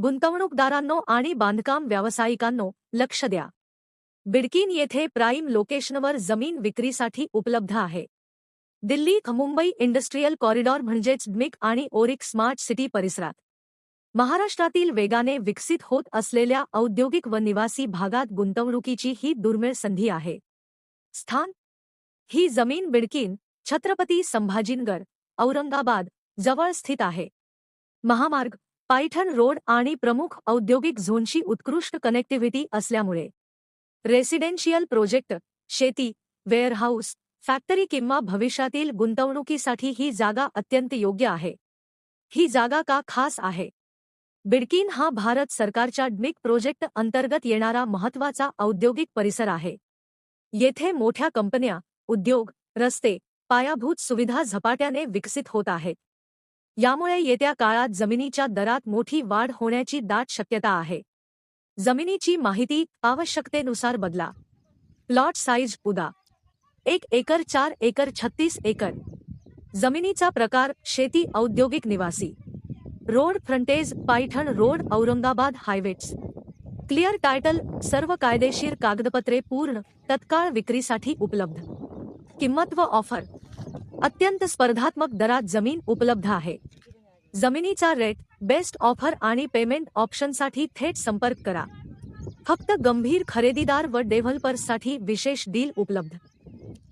गुंतवणूकदारांनो आणि बांधकाम व्यावसायिकांनो, लक्ष द्या. बिडकीन येथे प्राईम लोकेशनवर जमीन विक्रीसाठी उपलब्ध आहे. दिल्ली मुंबई इंडस्ट्रियल कॉरिडॉर म्हणजेच डमिक आणि ओरिक स्मार्ट सिटी परिसरात महाराष्ट्रातील वेगाने विकसित होत असलेल्या औद्योगिक व निवासी भागात गुंतवणुकीची ही दुर्मिळ संधी आहे. स्थान: ही जमीन बिडकीन, छत्रपती संभाजीनगर, औरंगाबाद जवळ स्थित आहे. महामार्ग, पैठण रोड आणि प्रमुख औद्योगिक झोनशी उत्कृष्ट कनेक्टिव्हिटी असल्यामुळे रेसिडेन्शियल प्रोजेक्ट, शेती, वेअरहाऊस, फॅक्टरी किंवा भविष्यातील गुंतवणुकीसाठी ही जागा अत्यंत योग्य आहे. ही जागा का खास आहे? बिडकीन हा भारत सरकारच्या डमिक प्रोजेक्ट अंतर्गत येणारा महत्त्वाचा औद्योगिक परिसर आहे. येथे मोठ्या कंपन्या, उद्योग, रस्ते, पायाभूत सुविधा झपाट्याने विकसित होत आहेत. यामुळे येत्या काळात जमिनीच्या दरात मोठी वाढ होण्याची दाट शक्यता आहे. जमिनीची माहिती आवश्यकतेनुसार बदला. प्लॉट साइज: उदा. 1 एकर, 4 एकर, 36 एकर. जमिनीचा प्रकार: शेती, औद्योगिक, निवासी. Road frontage: Paithan road, Aurangabad हायवेट्स. क्लिअर टायटल: सर्व कायदेशीर कागदपत्रे पूर्ण, तत्काळ विक्रीसाठी उपलब्ध. किंमत व ऑफर: अत्यंत स्पर्धात्मक दरात जमीन उपलब्ध आहे. जमिनीचा रेट, बेस्ट ऑफर आणि पेमेंट ऑप्शनसाठी थेट संपर्क करा. फक्त गंभीर खरेदीदार व डेव्हलपर्ससाठी विशेष डील उपलब्ध.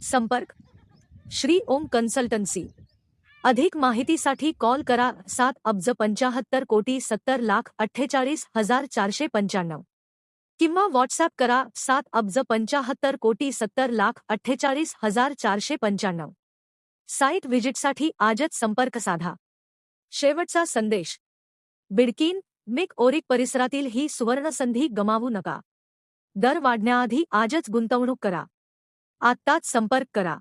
संपर्क: श्री ओम कन्सल्टन्सी. अधिक माहितीसाठी कॉल करा 7,75,70,70,48,495 किंवा व्हॉट्सॲप करा 7,75,70,48,495. साइट व्हिजिटसाठी आजच संपर्क साधा. शेवटचा संदेश: बिडकीन, डमिक ओरिक परिसरातील ही सुवर्णसंधी गमावू नका. दर वाढण्याआधी आजच गुंतवणूक करा. आत्ताच संपर्क करा.